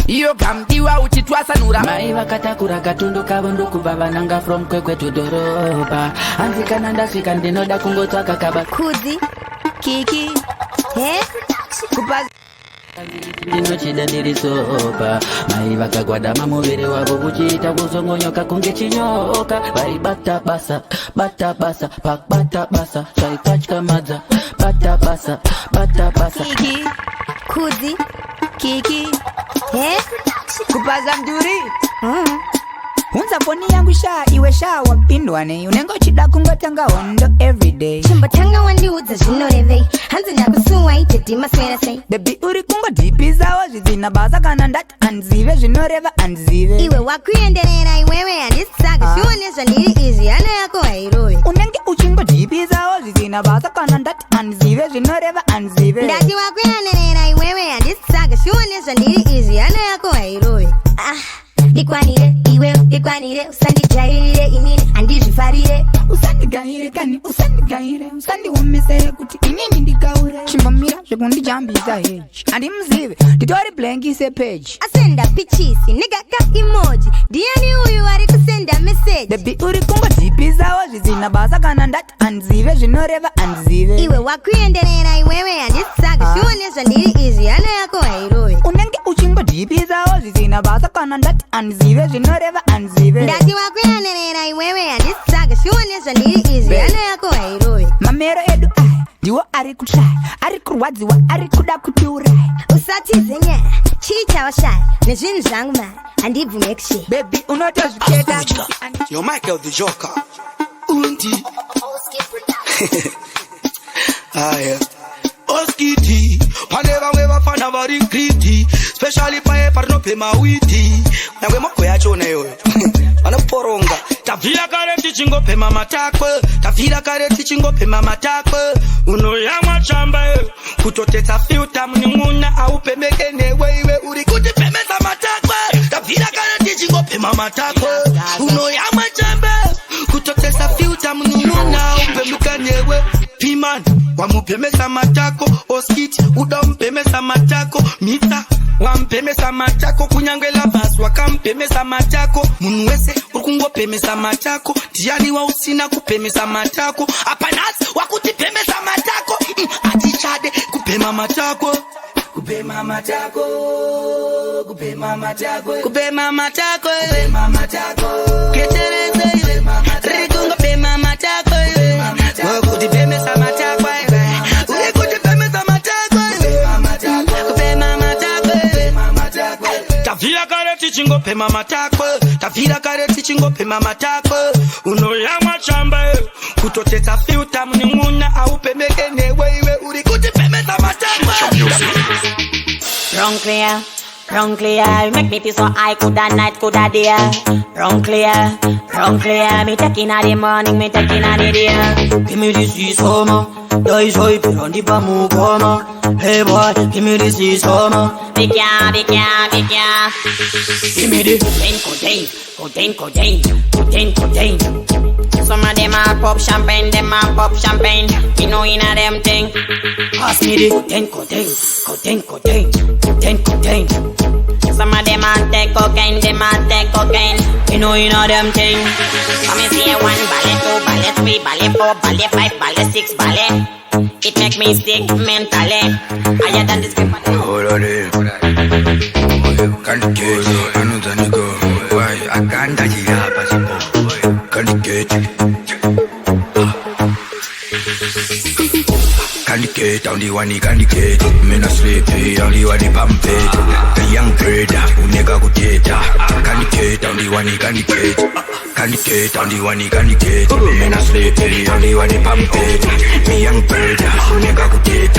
Iyo kamdiwa uchitwasa nura. Maiva katakura katundu kabondo kubaba nanga from kwekwe to doroba. Anzika nanda shikandinoda kungotwa kakaba. Kuzi, Kiki, Kupazi. Ndino chida ndirisoba. Maiva kagwadama muviri wavo uchita kuzongonyoka kunge chinyoka. Vai bata basa, pak bata basa, sai kachka madza. Bata basa. Kiki, Kuzi, Kiki, Kupaza mduri. Unza poni yangu sha iwe sha wapindwane. Unengo chida kungotanga ondo everyday. Chimbatanga wandi udza zvinorevei. Hanzi ndakusuwa itete maswera sei. Baby uri kungo dipizawo zvidina basa kana ndati anzive zvinoreva anzive. Iwe wakuenderera iwewe handisaka shione zvandiri izvi hana yako hairove. Unenge uchingo dipizawo zvidina basa kana ndati anzive zvinoreva anzive. Ndati wakuenderera iwewe handisaka shione zvandiri izvi hana yako hairove. Ikwanire, iwe ikwanire, usandijairire inini andizvifarire. Usandigaire kani, usandiwomesere kuti inini ndikaure. Chimbamira zvekundijambisa hedge. Andimzive, nditori blankise page. Asenda pichisi, negaka emoji. Diani uyu ari kusenda message. Baby uri kungo dipizawo zvidina basa kana ndati anzive zvinoreva anzive. Iwe wakuenderera iwewe handisaka shione zvandiri izvi hana yako hairove. Unenge uchingo dipizawo zvidina basa kana ndati anzive zvinoreva anzive. Ndati wakuenderera iwewe handisaka shione zvandiri izvi hana yako hairove. Mamero edu ndiwo ari kutry, ari kurwadziwa, ari kuda kutiurai. Usatize nyaya, chii chawashaya nezvinhu zvangu mari handibvume kushaya. Baby unotozviketa. Yo Michael the Joker. Unti. Aya. Oskiti. Paneva weva fana vari kriti. Especially pae parno pema witi. Na we moko ya chone yo. Anaporonga. Tafila kare tichingo pema matakwe. Uno ya machamba. Kutoteta filter mnimuna au pemeke newe uri kuti pemeza matakwe. Tafila kare tichingo pema matako unoyama chambe kutotesa filter munununa upemukanyewe piman wamupemesa matako oskit udampemesa matako mita wampemesa matako kunyangela basi wakampemesa matako munwese ukungopemesa matako tiyani wa usina kupemesa matako apanasi wakutipemesa matako atichade kupema matako kupema matako kupema matako kupema matako kupema matako ketereze rikungo pema matako wakutipemesa matako ukutipemesa matako kupema matako tafira kare tichingo pema matako tafira kare tichingo pema matako unoyama chamba kutoteta filter munimuna au pemeke newe uri kutipemesa matako. Run clear, make me feel so high, coulda night, coulda day. Run clear, me taking out the morning, me taking out the day. Give me this is summer, dice hype, on the bamu goma. Hey boy, give me this is summer. Big yeah. Give me the codeine. Some of them are pop champagne, you know inna them thing. Pass me the codeine. Some of them are take cocaine, you know inna them thing. Come and see 1 ballet, 2 ballet, 3 ballet, 4 ballet, 5 ballet, 6 ballet. It make me stick mentally. Higher than this game. Hold on there. Can't get it, I know that nigga. Why I can't touch it up as a boy. Can't get it. Can't get on the one, can't get. Me no sleepy, only one pump it. The young trader, who nigga go get. Can't get on the one, can't get. Can't get on the one, can't get. Me no sleepy, only one pump it. The young trader, who nigga go get.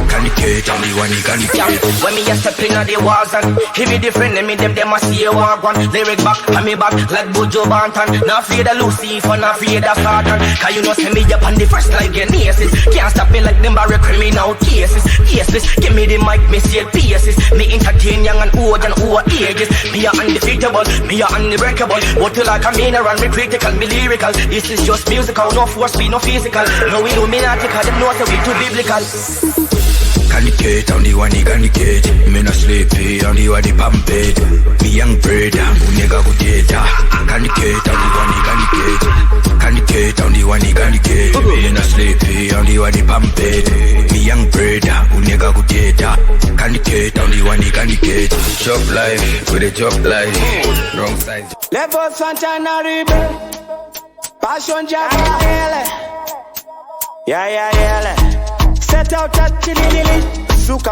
Can't get on the one, can't get. When me a step in the walls and he be different, them a see a walk one. Lyric back, and me back like Bujo Bantan. Not afraid of Lucifer, not afraid of Satan. Cause you know send me up on the first like Genesis. Can't stop me like them barry criminal cases. Cases, give me the mic, me say pieces. Me entertain young and old ages. Me a undefeatable, me a unbreakable. What you like a mineral, me critical, me lyrical. This is just musical, no force, be no physical. No illuminati, cause them know so we too biblical. Can't get on the one, can't get. Me no sleepy, on the one pump it. Me young brother, who nigga go get. Can't get on the one, can't get. Can't get on the one, can't get. Me no sleepy, on the one pump it. Me young brother, who nigga go get. Can't get on the one, can't get. Job life, with a job life. Wrong side. Level Santana Rebel. Passion Java. Yeah. Set out at chilili, suka.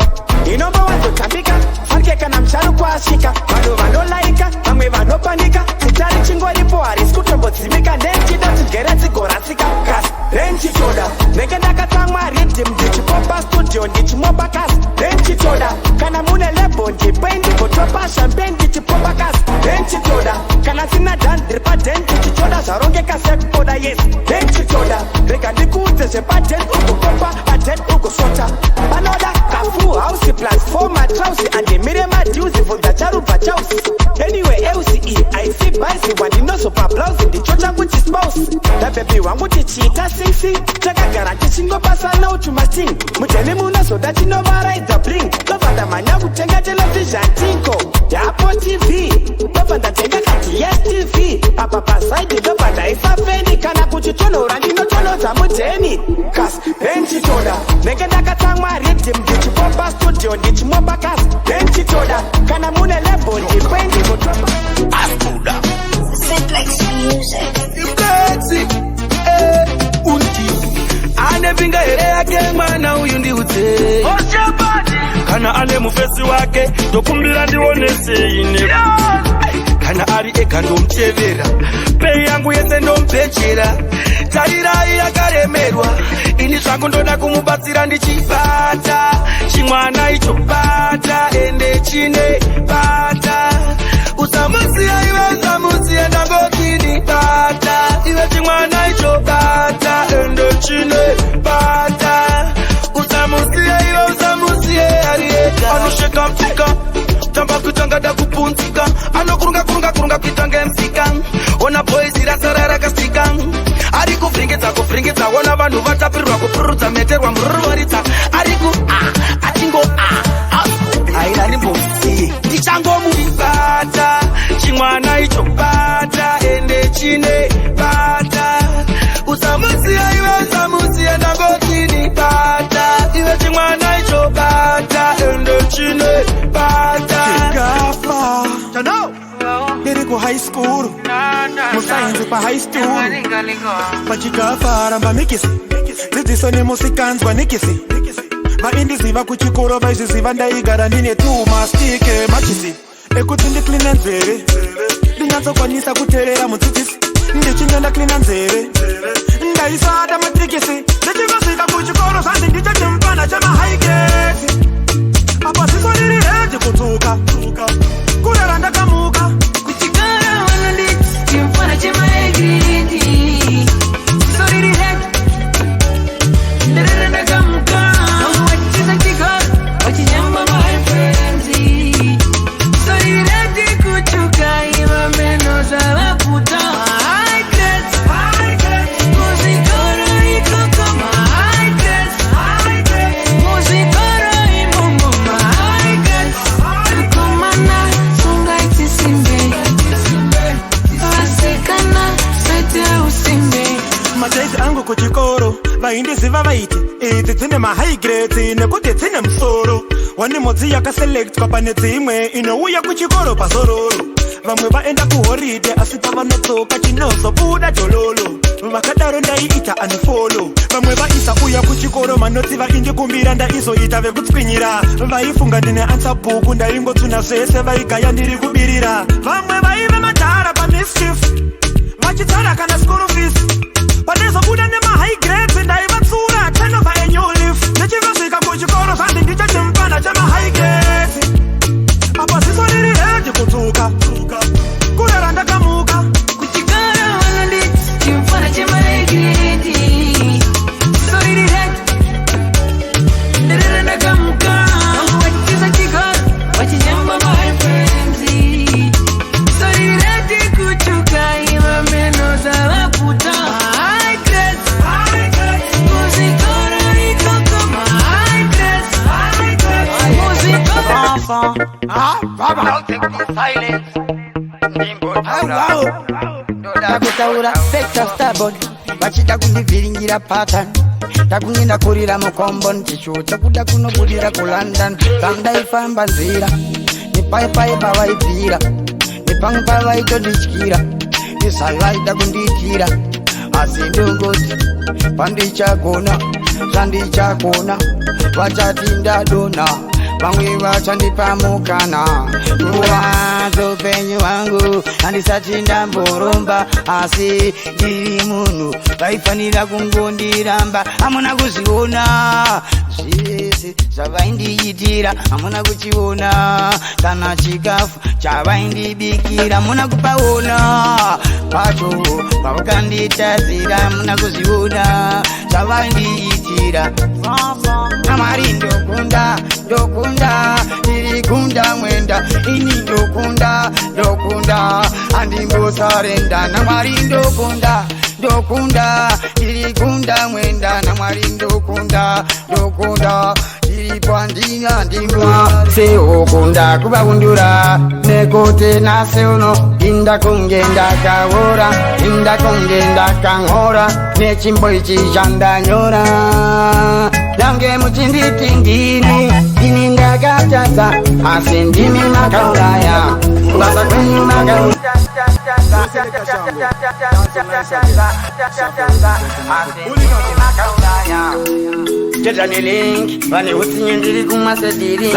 Inomba watu tambika, farkeka na mchano kwa shika. Mano laika, amweva no panika. Sitari chingo lipo ari, skutombo zimika. Nenchi dati gereti gorasika. Kas, renchi choda. Negenda katangwa ridim, dichi popa studio, dichi moba kas. Renchi choda, kana mune lebo, jipendi, kotopa champagne, dichi popa kas. Renchi choda, kana sina dan, dripa den, dichi choda. Saronge kasek poda yes. Renchi choda, reka nikute sepa den, uko popa, aden, uko sota. Anoda, kafu, house, plans for my trousers, and the mirema duty for the charupa chausi. Anyway, LCE, I see bicy, when you know so pa blouse, the chocha with his spouse. The baby one with the cheetah sing. Taka garanti singo pasa now to my sing. Mutele muna so that you know ride the bling. Love the manya kutenga television tinko. Ya po TV. Love the tenga kati yes TV. Papa pasai di love the isa feni. Kana kuchichono randi no chono za muteni. Kas, renchi toda. Negenda katangwa ridim. Dichi popa studio. Dichi moba kas. Renchi toda. Kana mune lebo. Dipendi motopa. Astuda. Simplex music. Ane pinga ere yake mana uyu ndi ute Kana ane mufesi wake Dokumbila ndiwonese ine Kana ari eka ndo mchevera Pei yangu yese ndo mpechera Tarirai yakaremerwa Ini shangu ndoda kumubatsira ndichipata Chimwana icho pata Ende chine pata Usamusia iwe usamusia ndangokini pata Iwe chimwana icho pata Ende chine pata Usamusia iwe usamusia arieka Anusheka mpika Tamba kuchanga da kupunzika Ano kurunga kuitange msikang. Ona boys irasarara kastikang. Ariku fringitsa ona vanhu vatapirwa kupururudza meterwa mururuwaritsa. Ariku achingo aina nimbosi ndichangomubata chimwana icho bata ende chine bata usamusiya iwe samusiya ndangotini bata iwe chimwana icho bata ende chine bata chikafa chano ndiri ku high school musayenzi pa high school pachikafa ramba mikisi dzidziso nemusikanzwa nikisi vaindiziva kuchikoro vaizviziva ndaigara ndine tumastike machisi ekuti ndikline nzeve ndinyatsokwanisa kuteerera mudzidzisi ndichinge ndaklina nzeve ndaisada matrikisi ndichingosvika kuchikoro zvanzi ndichachimupana chemahaigeti apa ziso riri redi kudzuka kurera ndakamuka kuchikoro vanonditi chimupana chemahaigeti ziso riri redi nderera ndakamuka majaiti angu kuchikoro vaindiziva vaiti idzi dzine mahigh grades nekuti dzine musoro wani modzi yakaselectwa pane dzimwe inouya kuchikoro pazororo vamwe vaenda kuhoride asi pavanotsoka chinozobuda jololo vakadaro ndaiita unfollow vamwe vaisa uya kuchikoro manotsi vaindikumbira ndaizoita vekutsvinyira vaifunga ndine ansabhuku ndaingotsuna zvese vaigaya ndiri kubirira vamwe vaive madhara pamischief vachitsara kana school fees panezobuda nemahigh grades ndaivatsura tenova annual leave ndichingosvika kuchikoro zvanzi ndichachimupana chamahigh grades apa ziso riri redi kudzuka kurera ndakamuka kuchikoro vanonditi chimupana chamahigh grades ziso riri redi nderera ndakamuka vachitiza chikoro vachinyamba my friends ziso riri redi kuchuka iva meno zavaputa takutaura sector stubborn vachida kundivhiringira pattern takungenda kurira mukombo ndichichuta kuda kunobudira kulondon pandaifamba nzira nepaipai pavaibvira nepamwe pavaitondityira isavaida kundiitira asi ndongoti pandichagona zvandichagona vachati ndadona vamwe vachandipa mukana kuvanza upenyu hwangu handisati ndamboromba asi ndiri munhu vaifanira kungondiramba hamuna kuzviona zvese zvavaindiitira hamuna kuchiona kana chikafu chavaindibikira hamuna kupaona pacho pavakanditadzira hamuna kuzviona zvavaindiitira amari ndokunda ndiri kunda mwenda ini ndokunda andimbosarenda namwari ndokunda ndiri kunda mwenda namwari ndokunda ndiri pandina ndimwa seokunda kuvakundura nekote naseuno indakunge ndakang'ora nechimbo ichi chandanyora yange muchinditi ndini ndakatadza asi ndimi makauraya kubasa kwenyu makauraya Tetani link, vane utsinye ndiri kumasediri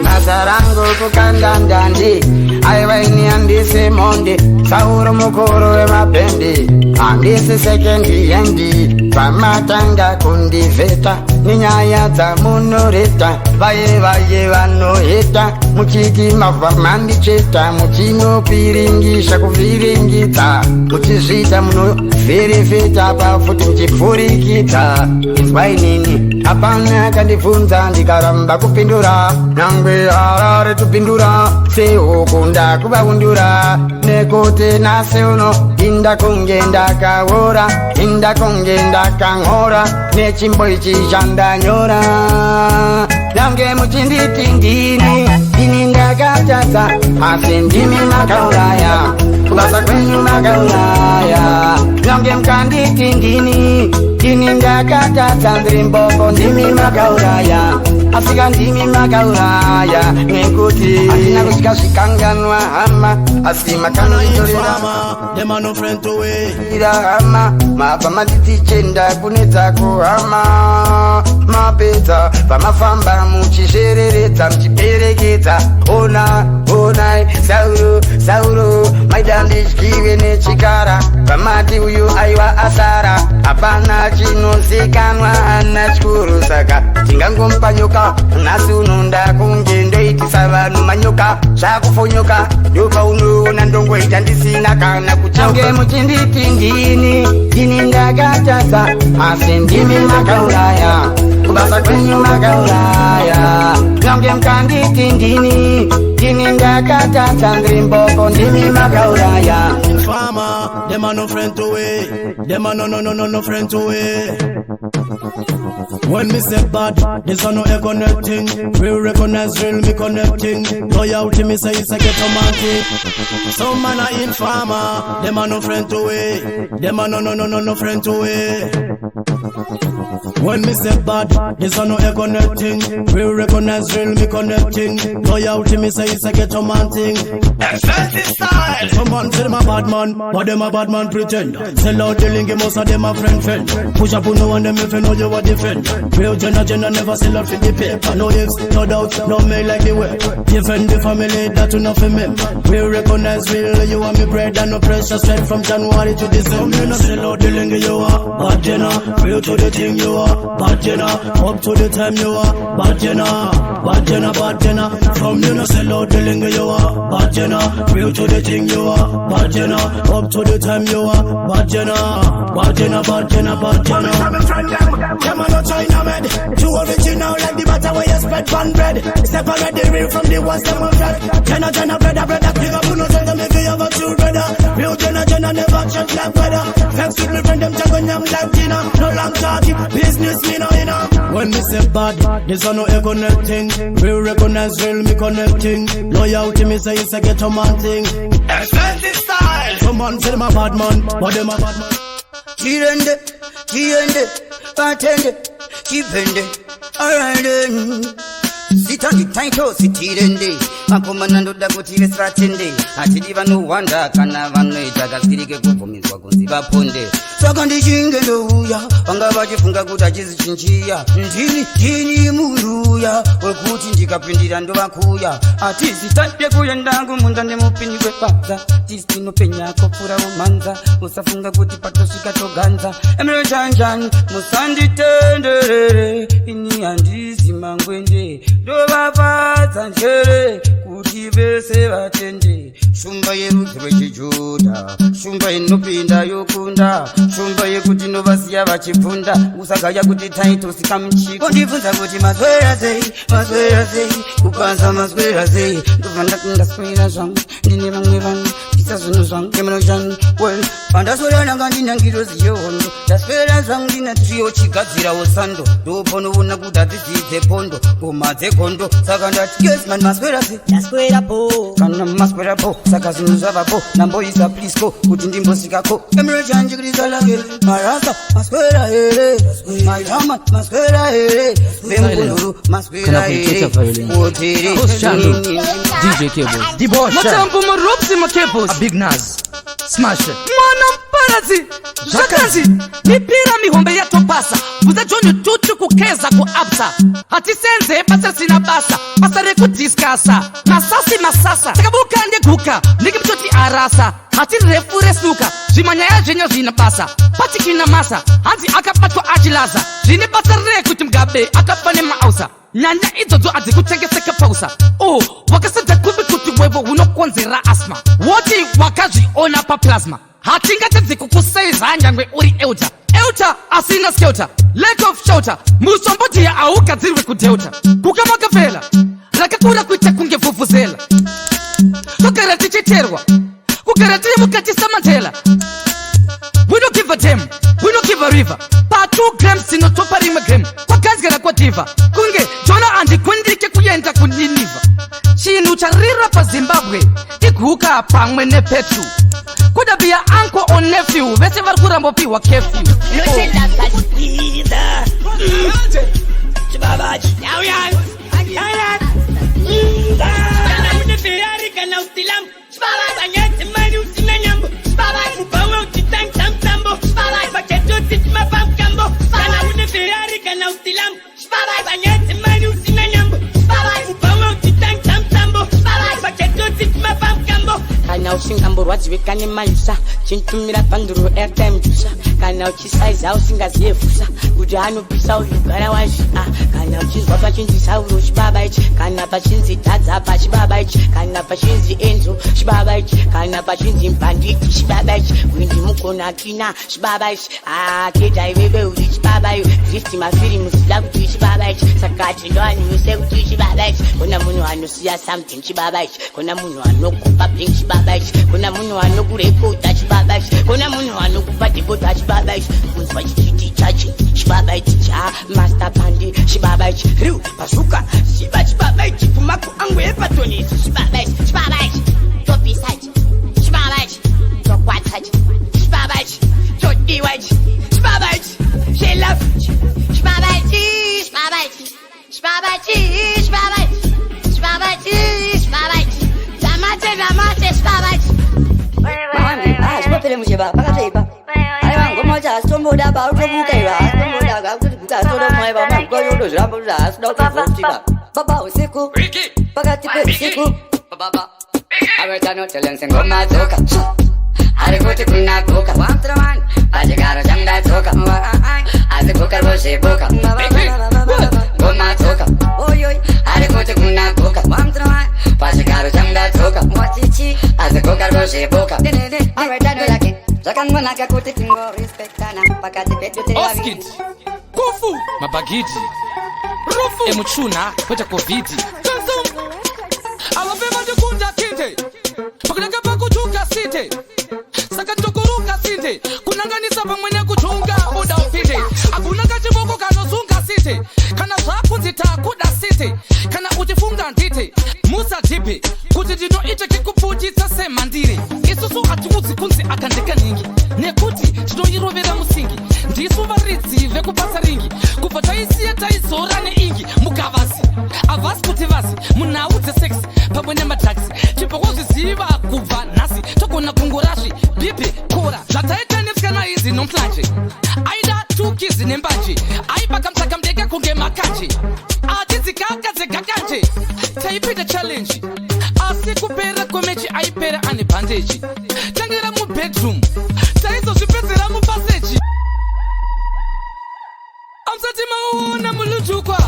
Nazarango kukanda ndandi Aivaini andise monde Sauro mukoro wemapende Andise sekendi yendi Pamatanga kundiveta ninyaya dzamunoreta vaye vanoheta muchiti mabva mandicheta muchinopiringisha kuvhiringidza muchizvita munovherefeta pafuti muchipfurikidza inzwai nini hapana akandibvunza ndikaramba kupindura nangwe harare tupindura sehuku ndakuvaundura nekote naseuno indakunge ndakaora indakunge ndakang'ora nechimbo ichi chandanyora nange muchinditi ndini ndakatadza asi ndimi makauraya kubasa kwenyu makauraya nange mukanditi ndini ndakatadza ndiri mboko ndimi makauraya asika ndimi makauraya nekuti hatina kusvika zvikanganwa hama asi makanonitorera Them are no friend to we hama mabva manditi chenda kune dzako hama mapedza vamafamba muchizvereredza muchiperekedza onai sauro maida ndidyiwe nechikara vamati uyu aiwa asara hapana chinozikanwa ana chikuru saka tingangomupa nyoka nhasi unonda kunge ndoitisa vanhu manyoka zvakufonyoka ndopaunoona ndongoita ndisina kana kuchange muchinditi ndini ndakatadza asi ndimi makauraya kubasa kwenyu makauraya nange mukanditi ndini ndakatadza ndiri mboko ndimi makauraya Farmer, them are no friend to we. Them are no friend to we. When me say bad, this are no connecting. Real recognize real me connecting. Loyalty me say it's a get romantic. Some man are in farmer, them are no friend to we. Them are no friend to we. When me say bad, this are no connecting. Real recognize real me connecting. Loyalty me say it's a get romantic. Style. Some man say them a bad man, but them a bad man pretend. Sell out the link, most of them a friend. Push up on no one, them if you know you are defend. Real Jenna never sell out for the paper. No ifs, no doubts, no me like the way. Defend the family, that's enough for me. Real recognize real, you want me bread and no pressure. Straight from January to December. You know sell out the link, you are bad Jenna. Real to the thing, you are bad Jenna. Up to the time, you are bad Jenna. Bad Jenna, bad Jenna. From you know sell out the link, you are bad Jenna. Real to the thing, you are bad Jenna. Up to the time, you are bad Jenna. Bad Jenna, bad Jenna, bad Jenna. Them are not China made. Too original like the butter where you spread pan bread. Separate the real from the ones that were fed. Jenna, brother. Pick up on tell them if you have a true brother. Real Jenna never change like weather. Thanks to me friend them jagon yam like dinner. No long talking, business me no inner. When me say bad, this are no connecting. Real recognize real me connecting. Loyalty me say it's a get a man thing. Expensive style. Some man say them a bad man, but them a bad man. Chiende, patende, chipende, alright then. Sitandi taito sitirende, makomana ndoda kuti stratende. Atidi vanowanda kana vanoita kasirike kubvumidzwa kunzi vaponde. Saka ndichinge ndouya, vanga vachifunga kuti achizichinjiya. Ndini muruya, wekuti ndikapindira ndovakuya. Atizi taite kuenda kumunda nemupini wepadza. Tisi tinopenya kopfura umanza, usafunga kuti patosvika toganza. Emiro chanjani, musanditenderere, ini handizi mangwende. Ndovapatsa njere, kuti vese vatende. Shumba yerudzi rwechiJudha, shumba inopinda yokunda. Shumba yekuti novasiya vachibvunda. Usagaya kuti taito sikamuchiko. Kondibvunza kuti maswera sei, kupanza maswera sei. Ndobva ndaswera zvangu, ndine vamwe vanhu. Zvinhu zvangu kemunoshani well pandaswera nanga ndinangiro ziyohondo ndaswera zvangu ndina triyo chigadzirawo sando ndoponoona kuti hadzidze pondo ngoma dzegondo saka ndati yes man maswera se ndaswera po kana maswera po saka zvinhu zvavapo namboisa plisko kuti ndimbosvikako kemunoshani chikirisalake marasa maswera here mairama maswera here vemukunduru maswera here otere DJ Cable, the boss. Matambo marupsi ma cables. A big Nas, smash it. Mana Mukadzi zvakanzi mipira mihombe yatopasa bvunza John Tutu kukeza kuabsa hatisenze basa sina basa rekudhiskasa masasa takabuka ndeguka ndikimutoti arasa hati refu resuka zvimanyaya zvenyu zvina basa patikina masa hanzi akabatwa achilaza zvine basa rekuti Mugabe akafa nemaausa nyanya idzodzo hadzikutengeseka pausa wakasadza kumbi kuti wevo unokonzera asma woti wakazviona paplasma hatingatedzi kukuseiza nyangwe uri euta asina skelter lack of shelter musombodiya haugadzirwe kudelta kukamakafela rakakura kuita kunge vhuvhuzela kugara tichiterwa kugara tiri mukati samantela. We don't give a damn, we don't give a river. Pa 2 grams sinotopa rima gram kwakanzgara kwa diva kunge Jona andikundike kuyenda kuniniva chinhu charira paZimbabwe iguka pamwe nepetru kuda bia uncle or nephew vese vari kurambopiwa curfew kana usingamborwadziweka nemayusa chintumira panduru airtime jusa kana uchisaiza usingaziyefusa kuti anopisa uyugara wazvi kana uchinzwa pachinzi Sauro chibaba ichi kana pachinzi Tadza pachibaba ichi kana pachinzi Enzo chibaba ichi kana pachinzi Mbanditi chibaba ichi windi mukona kina chibaba ichi keta iwewe uri chibaba ichi Kristi mafirimu sida kuti chibaba ichi saka tindowaniwise kuti chibaba ichi kuna munhu anosiya something chibaba ichi kuna munhu anokupa bling chibaba ichi kuna munhu anokurekota chibaba ichi kuna munhu anokupa debota chibaba ichi kunzwa chichiti chachi chibaba ichi cha master pandi chibaba ichi riu Bazooka chibaba ichi kumaku angu epatoni chibaba ichi topisa ichi chibaba ichi tokwata ichi chibaba ichi todiwa ichi chibaba ichi shelaf chibaba ichi zamate chibaba ichi Pele mujeba pakateipa aiwa ngoma cha somboda ba ukubukaiwa somboda ga kubuka todo mwaiba mango yodo jambo za asdo kuvutika baba usiku pakati pe usiku baba awetano challenge ngoma zoka arikuti kuna boka wantraman ajigaro jamda zoka azikuka boshe boka ngoma zoka oyoy arikuti kuna boka wantraman ajigaro jamda zoka wachichi azikuka boshe boka awetano yake zakangona kakuti tingo respectana pakati petu Oskid Kufu Mabagiti Rufu Emuchuna Kweta Kovidi Awafema jukunda kinte Pakunanga pakuchunga site Saka chokuruka site Kunanganisa pamwene kuchunga muda ufite Akunanga chiboko kanosunga site Kana zvakunzita kuda site Kana uchifunga ndite Musa jipe Kuti dino iche kikupujita semandire Isusu atiuzi kunzi akandeka ningi Nekuti tinoyirovera musingi Ndisu varidzi vekupasa ringi Kubva taisiya taizora neingi Mukavasi Avasi kuti vasi Munhau dzesex pamwe nemadhags Chipoko zviziva kubva nhasi Togona kungorasvi Bipe kora Zvataita nesikana izi nomhlanje Aida tukizi nembanje Aipakamusaka mdeke kunge makanje Atidzikakadzeka kanje Taipita challenge Asi kupera komechi aipera ane bandeji Tangira mu bedroom taizozvipedzera mupaseji amsati maona mulujukwa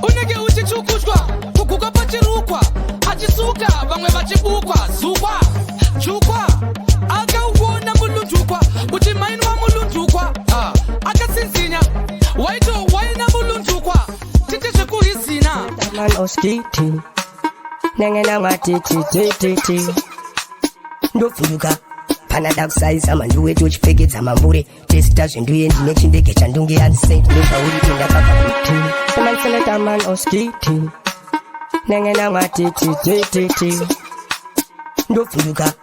unenge uchichukuchwa kuguka pachirukwa achisuka vamwe vachibukwa zukwa chukwa akauona mulujukwa kuti maini wa mulujukwa akatsinzinya waito waina mulujukwa titi zvekuhizina oskiti nengena mwatititititi ndopfuruka panada kusaiza mandu wetu uchipfekedza mambure tesita zvenduye ndine chindege chandunge yani Saintflow ndinda pakakuti semaitseleta man oskiti nengena mwatititititi ndopfuruka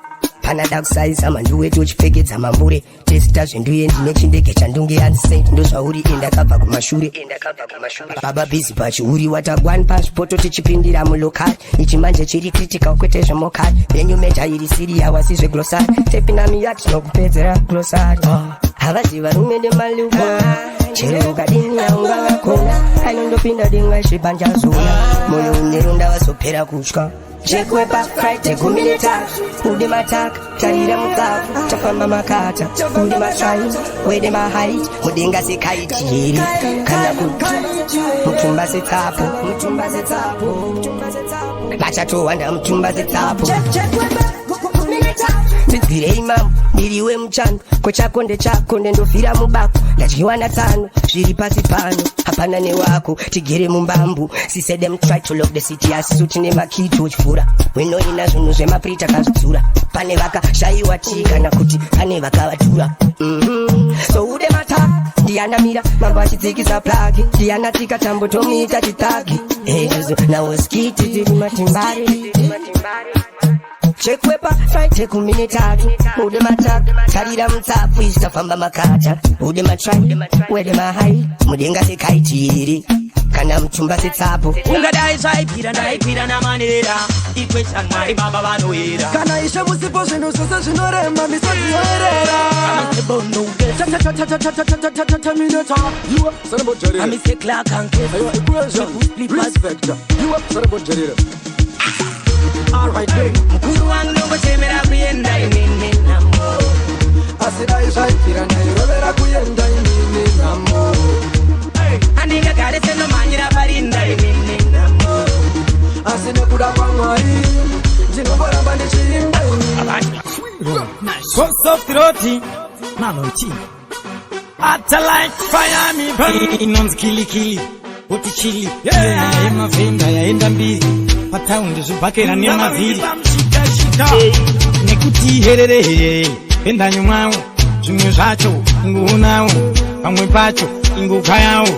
hapana dakusaiza manduwetu uchipfekedza mambure testa zvenduye ndine chindege chandunge ansent ndozvauri endakabva kumashure baba bhizi pachiuri watagwani paspoto tichipindira mulokari ichi manje chiri critical kwete zvemokari venyu meja iri siriya wasizve glosari tepinamiya tinokupedzera glosari havazi varume nemaluko chero ukadini yaungavakona ainondopinda denga zvebanjazona moyo uneronda vasopera kutya chekwepa friday kuminetatu ude mataka tarira mukavu tafamba makata ude matrai wede mahait mudenga sekaiti heri kana kuti mutumba setsapo vachatowanda mutumba setsapo tidzirei mamo ndiriwe muchando kochako ndechako ndendovhira mubako ndadyiwa natano zviri pasi pano hapana newako tigere mumbambu sise them try to lock the city asisu tine makiti uchivhura wenoina zvinhu zvemaprita kazvidzura pane vakashayiwa tii kana kuti pane vakavatura so ude mata ndiyanamira mambo achidzikisa plagi ndiyanatika tambo tomuita chitagi nawoskiti tiri matimbari chekwepa friday kuminetatu ude mataka tarira mutsapu isitafamba makata ude matrai wede mahai mudenga sekaitiri kana mutumba setsapo ungadai zvaipira ndaipira namanera ikwechanmai baba vanoera kana ishe musipo zvinhu zvose zvinorema misoziyoerera mukuru wangu nongochemera kuenda inini namo asidai zvaipira ndairovera kuenda inini namo andingagare senomhanyira parinda inini namo asi nekuda kwamwari ndinomboramba ndichiimba kosoftiroti manoti ata like fire me burn inonzi kilikili uti chili yemavhenda yaenda mbiri pataundi zvibhakera nemavhiri nekuti herere pendanyo mwawo zvimwe zvacho inguonawo pamwe pacho ingukayawo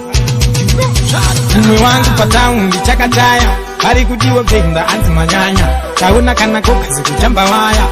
mumwe wangu pataundi chakataya ari kudiwa vhenda anzi manyanya taona kana kokazi kutamba waya